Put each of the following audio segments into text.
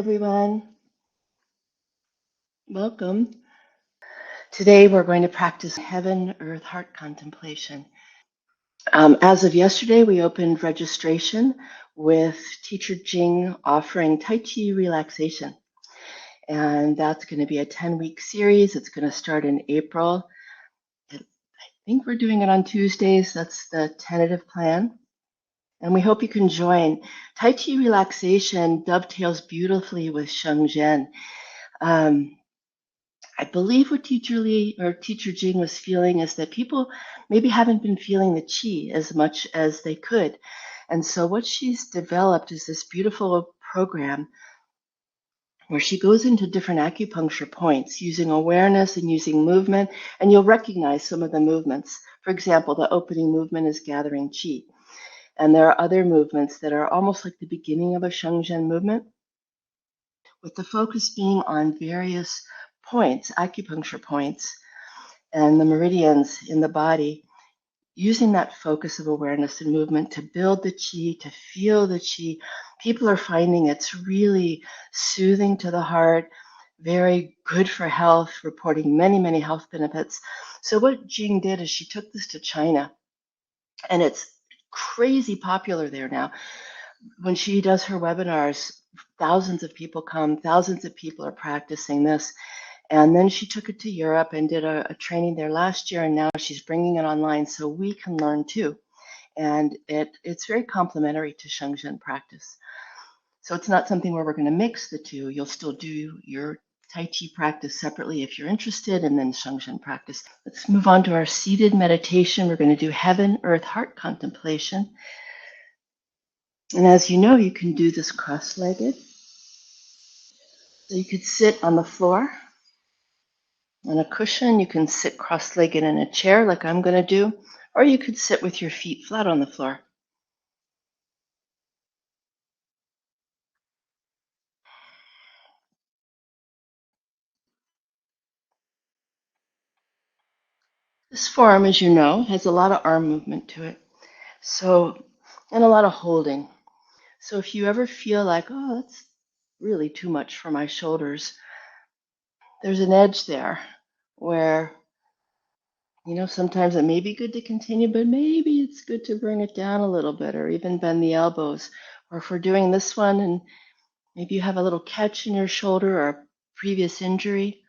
everyone. Welcome. Today we're going to practice Heaven, Earth, Heart Contemplation. As of yesterday, we opened registration with Teacher Jing offering Tai Chi Relaxation. And that's going to be a 10-week series. It's going to start in April. I think we're doing it on Tuesdays. That's the tentative plan. And we hope you can join. Tai Chi Relaxation dovetails beautifully with Shengzhen. I believe what Teacher Li or Teacher Jing was feeling is that people maybe haven't been feeling the qi as much as they could. And so what she's developed is this beautiful program where she goes into different acupuncture points using awareness and using movement, and you'll recognize some of the movements. For example, the opening movement is gathering qi. And there are other movements that are almost like the beginning of a Shengzhen movement, with the focus being on various points, acupuncture points, and the meridians in the body, using that focus of awareness and movement to build the qi, to feel the qi. People are finding it's really soothing to the heart, very good for health, reporting many, many health benefits. So what Jing did is she took this to China, and it's crazy popular there now. When she does her webinars, thousands of people come, thousands of people are practicing this. And then she took it to Europe and did a training there last year, and now she's bringing it online so we can learn too. And it's very complementary to Shengzhen practice. So it's not something where we're going to mix the two. You'll still do your Tai Chi practice separately if you're interested, and then Shengzhen practice. Let's move on to our seated meditation. We're going to do Heaven, Earth, Heart Contemplation. And as you know, you can do this cross-legged. So you could sit on the floor on a cushion. You can sit cross-legged in a chair like I'm going to do, or you could sit with your feet flat on the floor. This form, as you know, has a lot of arm movement to it, and a lot of holding. So if you ever feel like, oh, that's really too much for my shoulders, there's an edge there where, sometimes it may be good to continue, but maybe it's good to bring it down a little bit or even bend the elbows. Or if we're doing this one and maybe you have a little catch in your shoulder or a previous injury,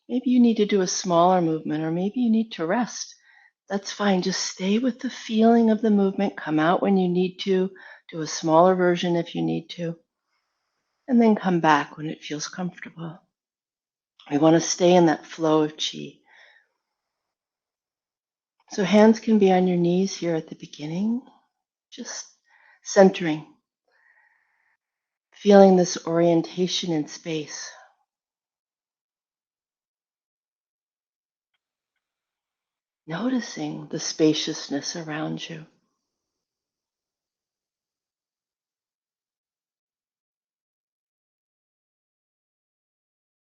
maybe you need to do a smaller movement, or maybe you need to rest. That's fine. Just stay with the feeling of the movement. Come out when you need to. Do a smaller version if you need to. And then come back when it feels comfortable. We want to stay in that flow of qi. So hands can be on your knees here at the beginning. Just centering. Feeling this orientation in space. Noticing the spaciousness around you.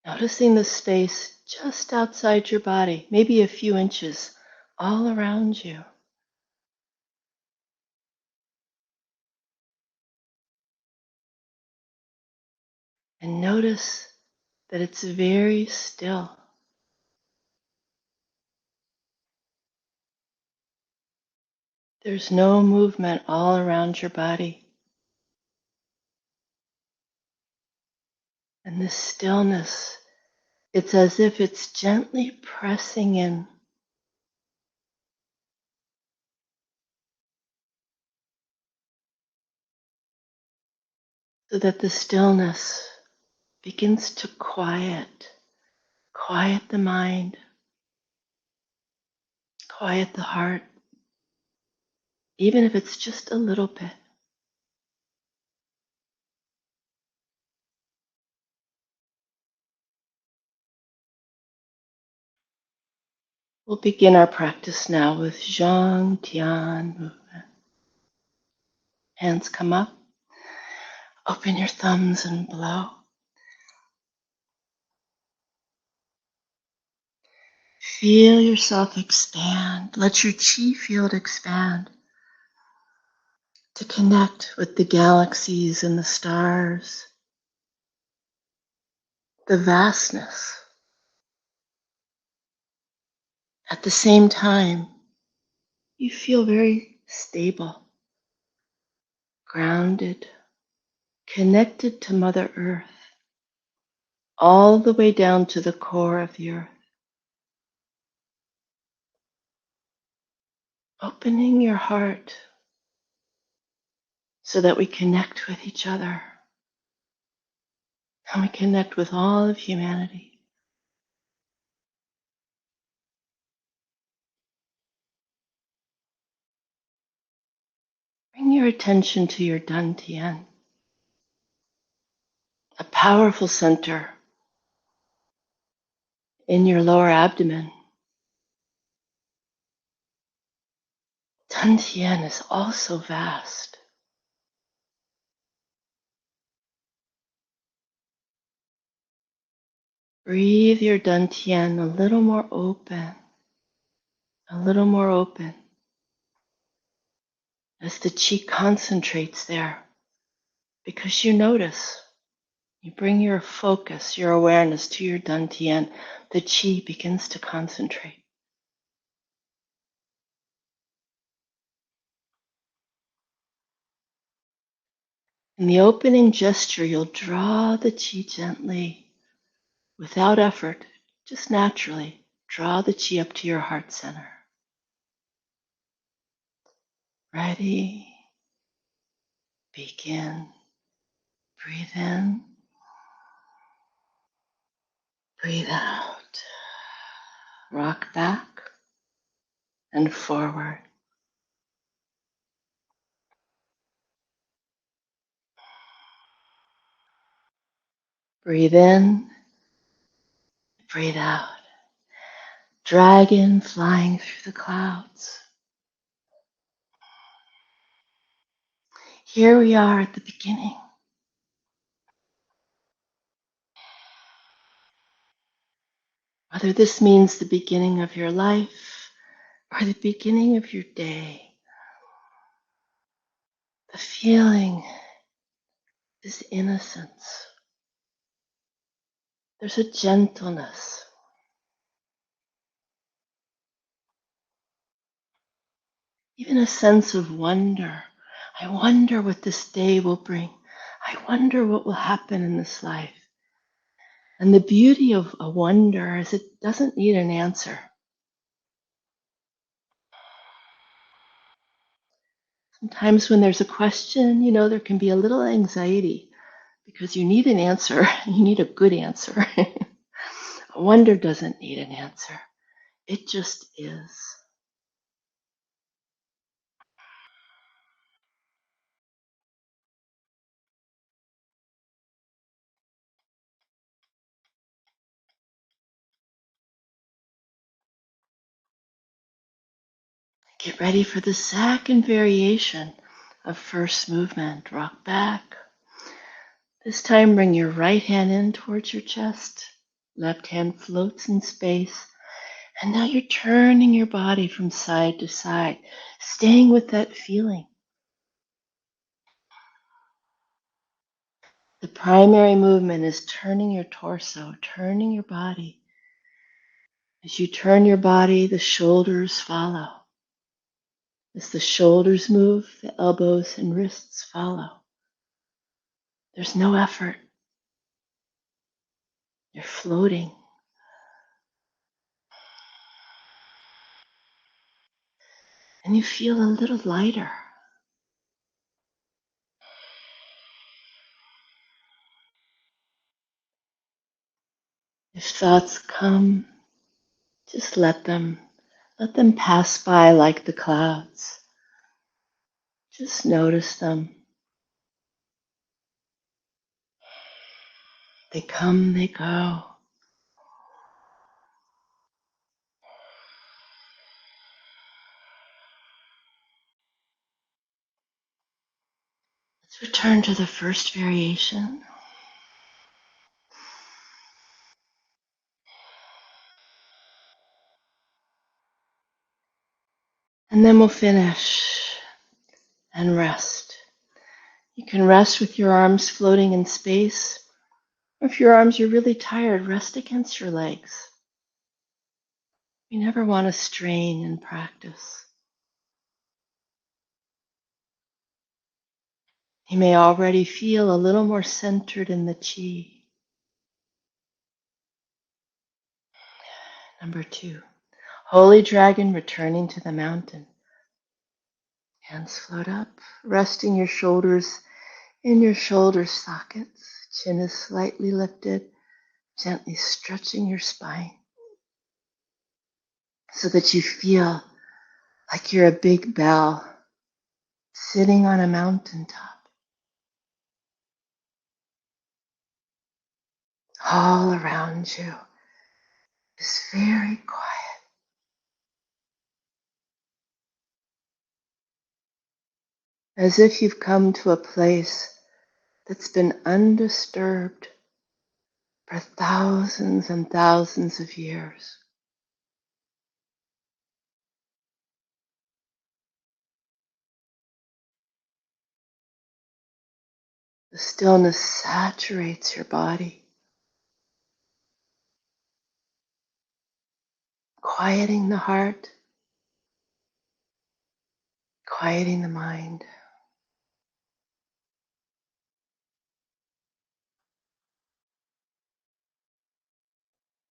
Noticing the space just outside your body, maybe a few inches all around you. And notice that it's very still. There's no movement all around your body. And this stillness, it's as if it's gently pressing in. So that the stillness begins to quiet the mind, quiet the heart, even if it's just a little bit. We'll begin our practice now with Zhang Tian movement. Hands come up. Open your thumbs and blow. Feel yourself expand. Let your chi field expand to connect with the galaxies and the stars. the vastness. At the same time, you feel very stable, grounded, connected to Mother Earth, all the way down to the core of the earth. Opening your heart so that we connect with each other and we connect with all of humanity. Bring your attention to your dantian, a powerful center in your lower abdomen. Dantian is also vast. Breathe your dantian a little more open, a little more open as the chi concentrates there, because you notice, you bring your focus, your awareness to your dantian, the chi begins to concentrate. In the opening gesture, you'll draw the chi gently, without effort, just naturally. Draw the chi up to your heart center. Ready? Begin. Breathe in. Breathe out. Rock back and forward. Breathe in. Breathe out. Dragon flying through the clouds. Here we are at the beginning. Whether this means the beginning of your life or the beginning of your day, the feeling is innocence. There's a gentleness, even a sense of wonder. I wonder what this day will bring. I wonder what will happen in this life. And the beauty of a wonder is it doesn't need an answer. Sometimes when there's a question, there can be a little anxiety because you need an answer. You need a good answer. A wonder doesn't need an answer. It just is. Get ready for the second variation of first movement. Rock back. This time bring your right hand in towards your chest. Left hand floats in space. And now you're turning your body from side to side, staying with that feeling. The primary movement is turning your torso, turning your body. As you turn your body, the shoulders follow. As the shoulders move, the elbows and wrists follow. There's no effort. You're floating. And you feel a little lighter. If thoughts come, just let them. Let them pass by like the clouds. Just notice them. They come, they go. Let's return to the first variation. And then we'll finish and rest. You can rest with your arms floating in space, If your arms are really tired, rest against your legs. You never want to strain in practice. You may already feel a little more centered in the chi. Number 2, Holy Dragon returning to the mountain. Hands float up, resting your shoulders in your shoulder sockets. Chin is slightly lifted, gently stretching your spine so that you feel like you're a big bell sitting on a mountaintop. All around you is very quiet, as if you've come to a place that's been undisturbed for thousands and thousands of years. The stillness saturates your body, quieting the heart, quieting the mind.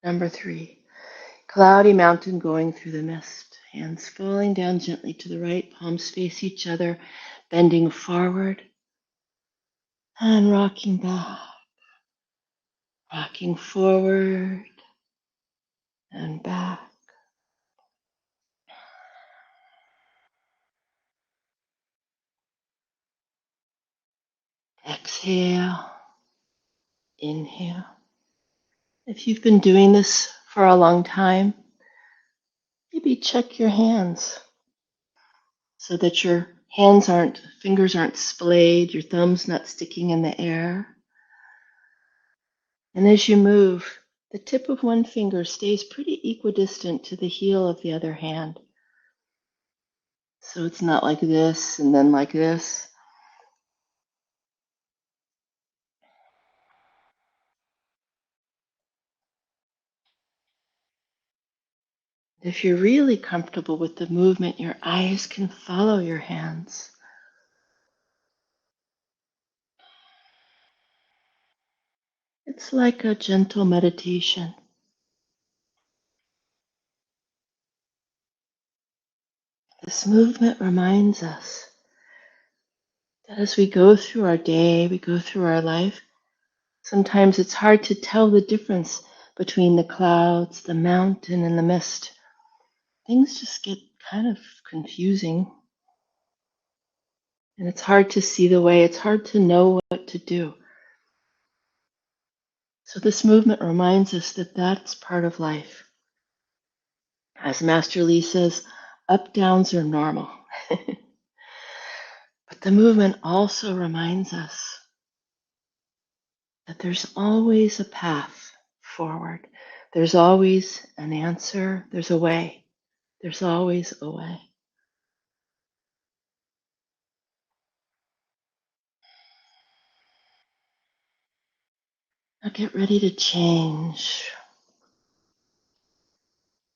Number 3, cloudy mountain going through the mist. Hands falling down gently to the right, palms face each other, bending forward and rocking back, rocking forward and back. Exhale, inhale. If you've been doing this for a long time, maybe check your hands so that your fingers aren't splayed, your thumbs not sticking in the air. And as you move, the tip of one finger stays pretty equidistant to the heel of the other hand. So it's not like this and then like this. If you're really comfortable with the movement, your eyes can follow your hands. It's like a gentle meditation. This movement reminds us that as we go through our day, we go through our life, sometimes it's hard to tell the difference between the clouds, the mountain, and the mist. Things just get kind of confusing, and it's hard to see the way, it's hard to know what to do. So this movement reminds us that that's part of life. As Master Li says, up downs are normal. But the movement also reminds us that there's always a path forward. There's always an answer. There's a way. There's always a way. Now get ready to change.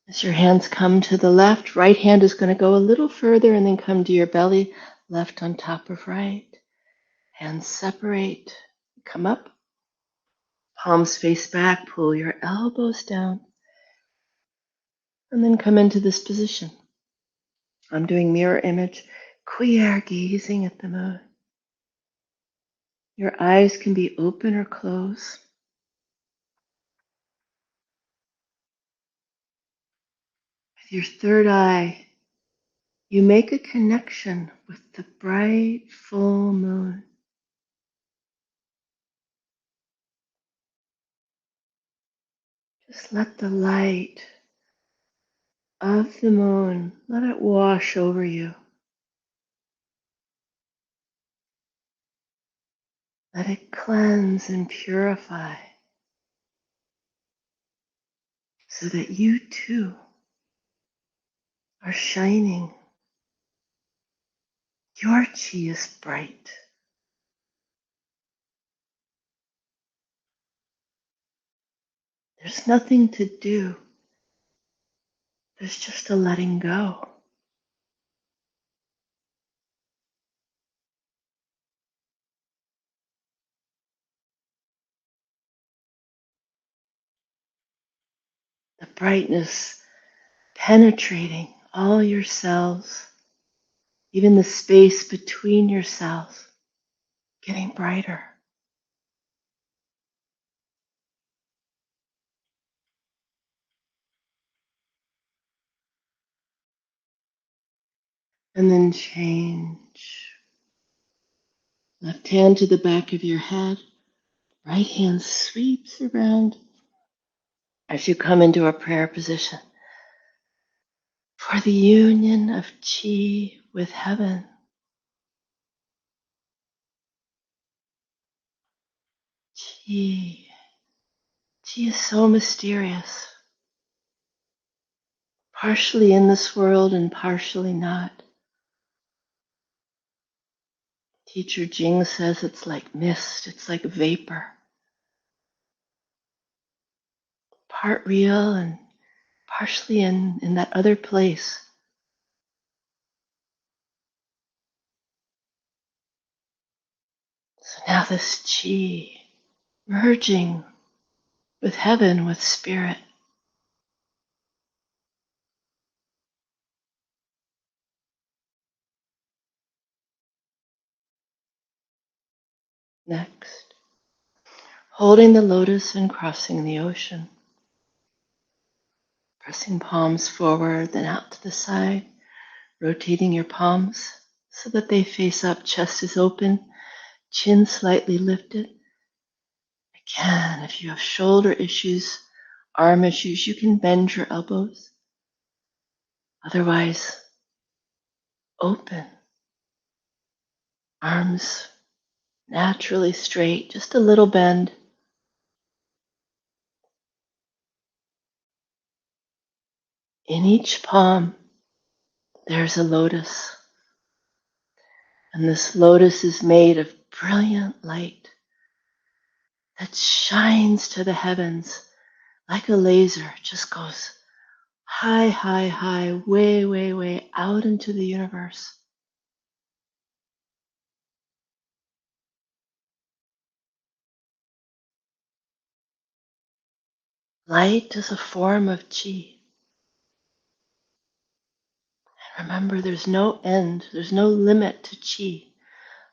As your hands come to the left, right hand is going to go a little further and then come to your belly, left on top of right. Hands separate. Come up. Palms face back. Pull your elbows down. And then come into this position. I'm doing mirror image. Queer gazing at the moon. Your eyes can be open or closed. With your third eye, you make a connection with the bright full moon. Just let the light of the moon, let it wash over you. Let it cleanse and purify so that you too are shining. Your chi is bright. There's nothing to do. There's just a letting go. The brightness penetrating all your cells, even the space between your cells, getting brighter. And then change. Left hand to the back of your head, right hand sweeps around as you come into a prayer position for the union of chi with heaven. Chi. Chi is so mysterious, partially in this world and partially not. Teacher Jing says it's like mist, it's like vapor, part real and partially in that other place. So now this chi merging with heaven, with spirit. Next, holding the lotus and crossing the ocean. Pressing palms forward, then out to the side, rotating your palms so that they face up, chest is open, chin slightly lifted. Again, if you have shoulder issues, arm issues, you can bend your elbows. Otherwise, open. Arms naturally straight, just a little bend. In each palm, there's a lotus. And this lotus is made of brilliant light that shines to the heavens like a laser. It just goes high, high, high, way, way, way out into the universe. Light is a form of chi. Remember, there's no end, there's no limit to chi.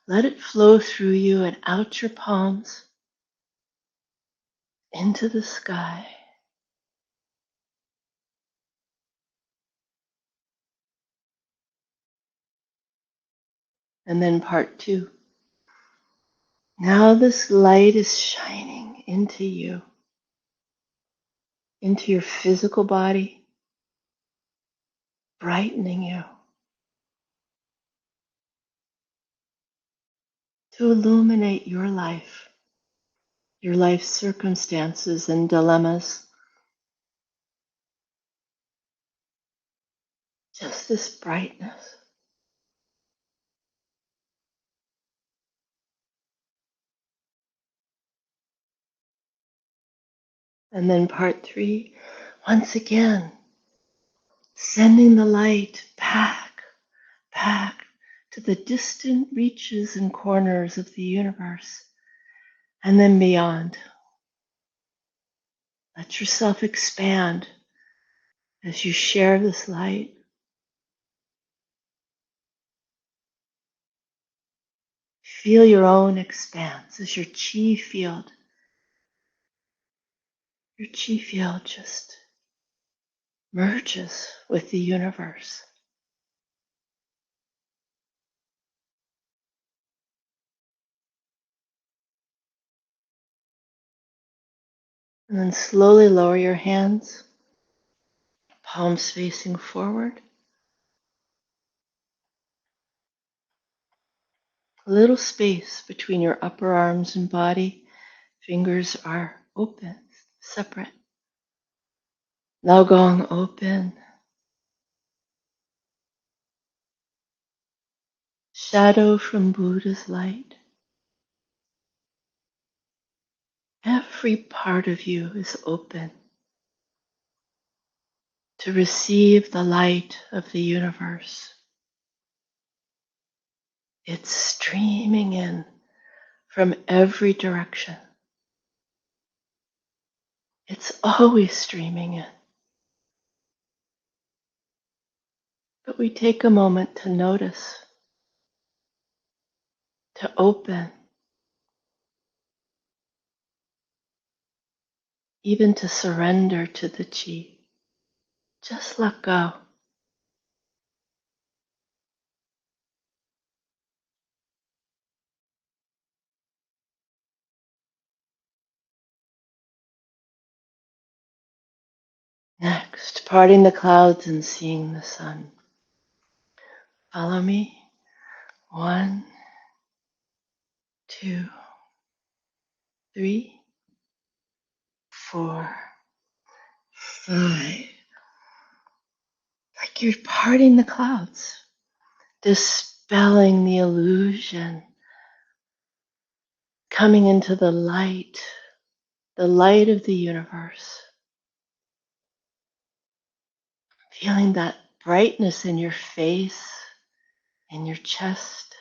Let it flow through you and out your palms into the sky. And then part two. Now this light is shining into you, into your physical body, brightening you to illuminate your life circumstances and dilemmas. Just this brightness. And then part three, once again, sending the light back to the distant reaches and corners of the universe and then beyond. Let yourself expand as you share this light. Feel your own expanse as your chi field just merges with the universe. And then slowly lower your hands, palms facing forward. A little space between your upper arms and body. Fingers are open, separate. Laogong open. Shadow from Buddha's light. Every part of you is open to receive the light of the universe. It's streaming in from every direction. It's always streaming in. But we take a moment to notice, to open, even to surrender to the chi. Just let go. Next, parting the clouds and seeing the sun. Follow me. 1, 2, 3, 4, 5. Like you're parting the clouds, dispelling the illusion, coming into the light of the universe, feeling that brightness in your face, in your chest,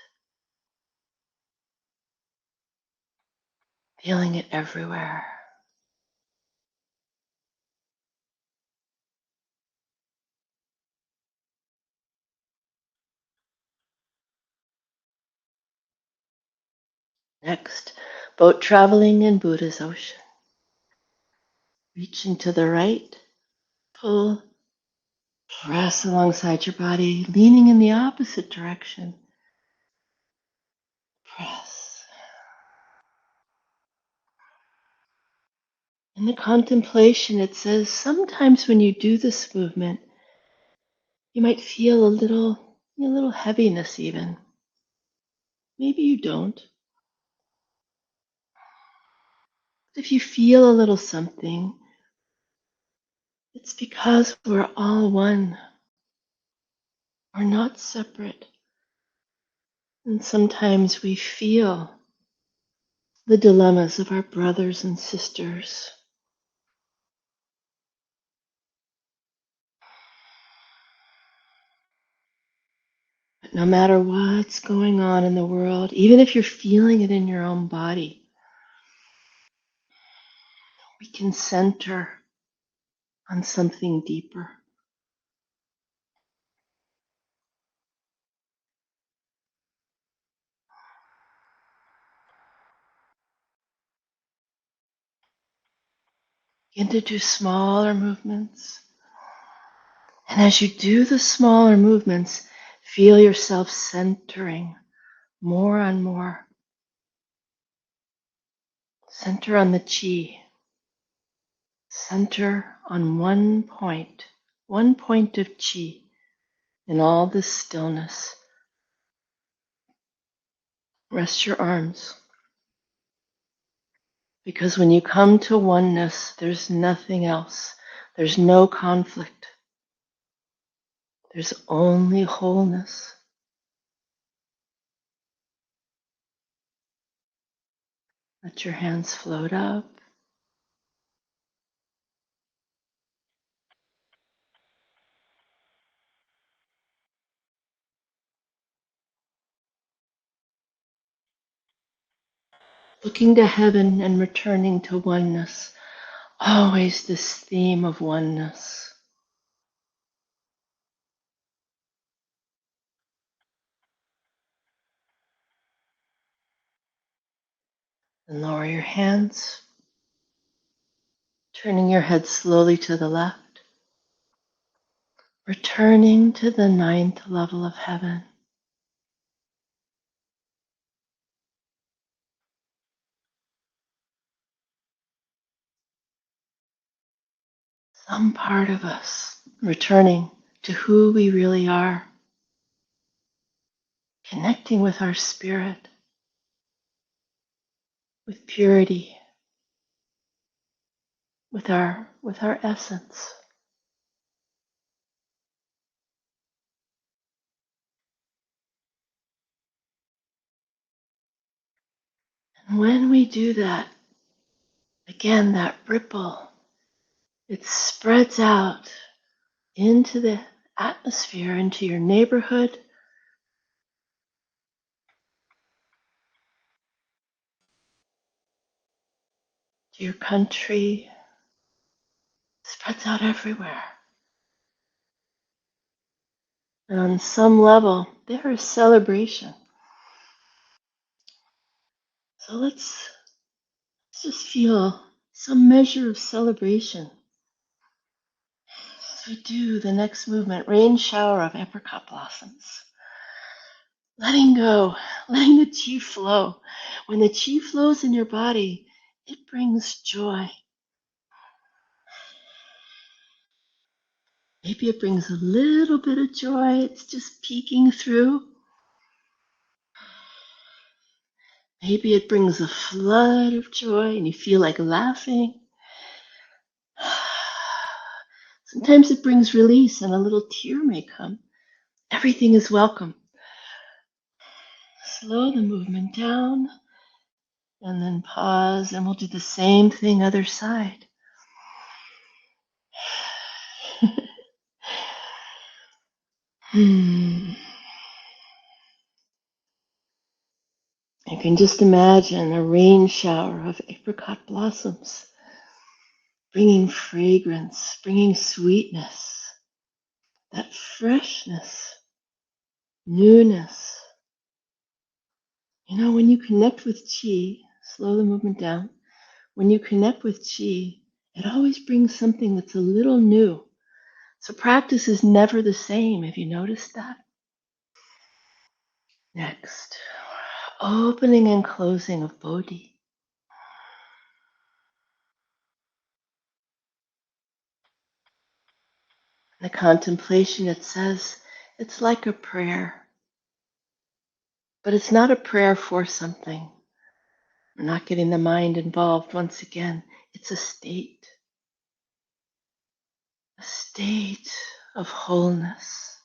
feeling it everywhere. Next, boat traveling in Buddha's ocean. Reaching to the right, pull, press alongside your body, leaning in the opposite direction. Press. In the contemplation, it says sometimes when you do this movement, you might feel a little heaviness even. Maybe you don't. If you feel a little something, it's because we're all one. We're not separate. And sometimes we feel the dilemmas of our brothers and sisters. But no matter what's going on in the world, even if you're feeling it in your own body, we can center on something deeper. Begin to do smaller movements. And as you do the smaller movements, feel yourself centering more and more. Center on the chi. Center on one point of chi in all this stillness. Rest your arms. Because when you come to oneness, there's nothing else. There's no conflict. There's only wholeness. Let your hands float up. Looking to heaven and returning to oneness. Always this theme of oneness. And lower your hands, turning your head slowly to the left, returning to the ninth level of heaven. Some part of us returning to who we really are, connecting with our spirit, with purity, with our essence. And when we do that, Again, that ripple, it spreads out into the atmosphere, into your neighborhood, to your country, spreads out everywhere. And on some level, there is celebration. So let's just feel some measure of celebration as we do the next movement, rain shower of apricot blossoms. Letting go, letting the chi flow. When the chi flows in your body, it brings joy. Maybe it brings a little bit of joy. It's just peeking through. Maybe it brings a flood of joy and you feel like laughing. Sometimes it brings release and a little tear may come. Everything is welcome. Slow the movement down and then pause, and we'll do the same thing other side. You can just imagine a rain shower of apricot blossoms, bringing fragrance, bringing sweetness, that freshness, newness. You know, when you connect with chi, slow the movement down. When you connect with chi, it always brings something that's a little new. So practice is never the same. Have you noticed that? Next, opening and closing of Bodhi. The contemplation, it says, it's like a prayer, but it's not a prayer for something. We're not getting the mind involved once again. It's a state of wholeness.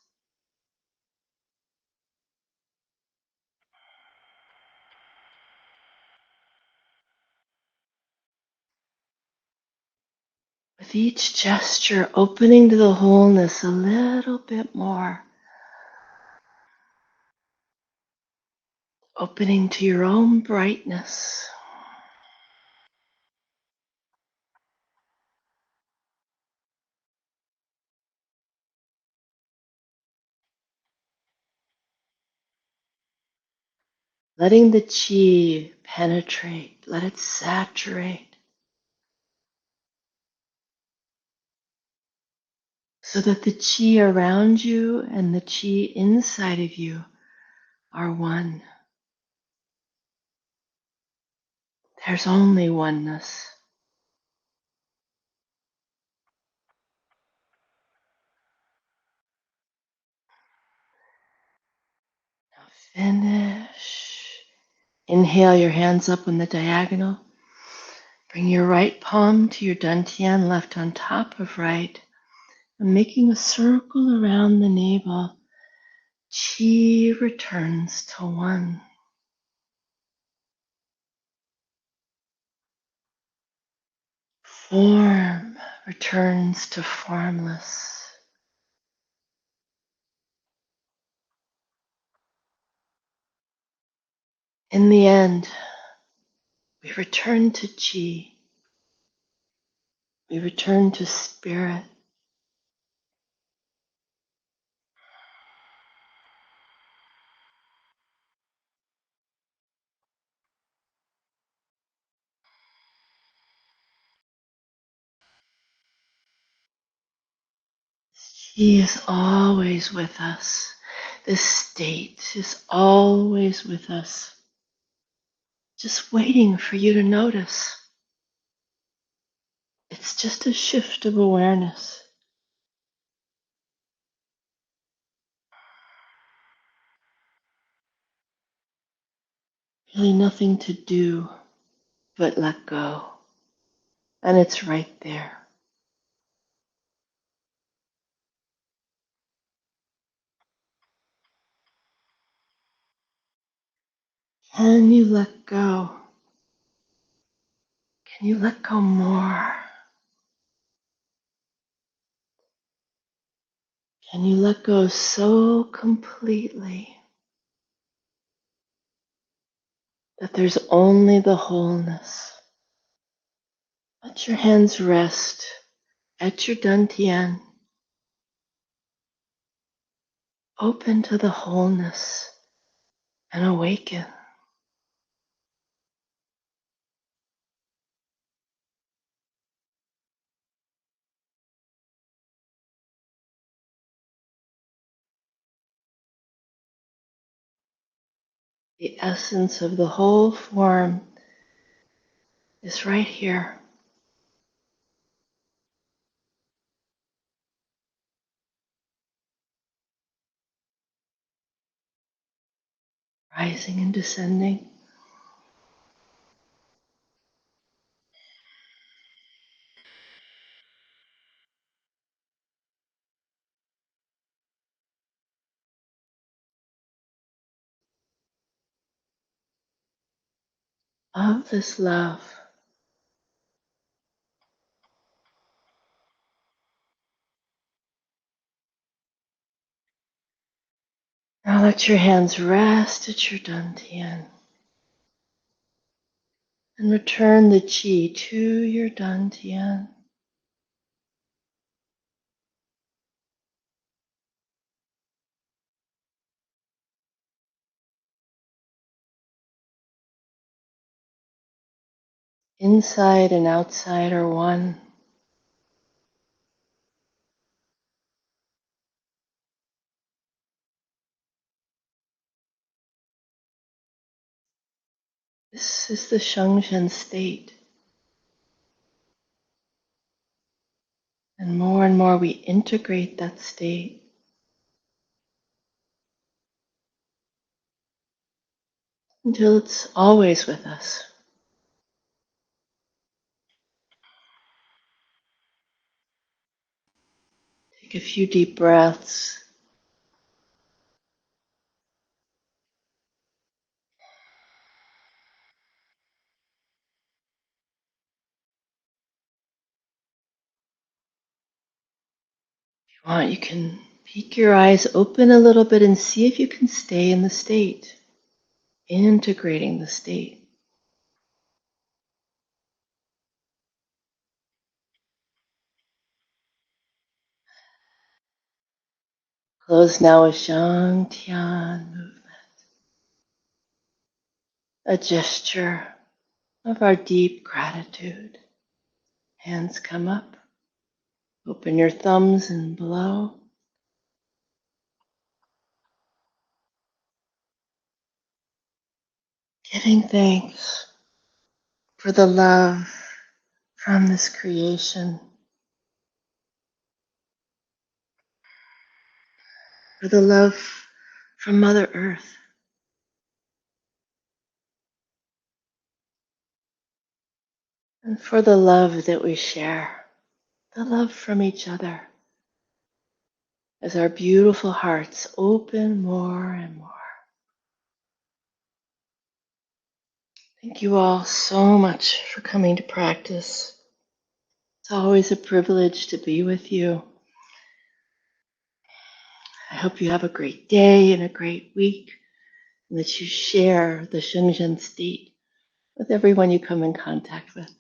With each gesture, opening to the wholeness a little bit more, opening to your own brightness. Letting the chi penetrate, let it saturate, so that the chi around you and the chi inside of you are one. There's only oneness. Now finish. Inhale your hands up on the diagonal. Bring your right palm to your dantian, left on top of right. And making a circle around the navel, chi returns to one. Form returns to formless. In the end, we return to chi. We return to spirit. He is always with us. This state is always with us, just waiting for you to notice. It's just a shift of awareness. Really nothing to do but let go. And it's right there. Can you let go? Can you let go more? Can you let go so completely that there's only the wholeness? Let your hands rest at your dantian, open to the wholeness and awaken. The essence of the whole form is right here, rising and descending. Of this love. Now let your hands rest at your dantian and return the chi to your dantian. Inside and outside are one. This is the Shengzhen state. And more we integrate that state until it's always with us. Take a few deep breaths. If you want, you can peek your eyes open a little bit and see if you can stay in the state, integrating the state. Close now with Shang Tian movement, a gesture of our deep gratitude. Hands come up, open your thumbs and blow. Giving thanks for the love from this creation, for the love from Mother Earth, and for the love that we share, the love from each other, as our beautiful hearts open more and more. Thank you all so much for coming to practice. It's always a privilege to be with you. I hope you have a great day and a great week, and that you share the Shenzhen state with everyone you come in contact with.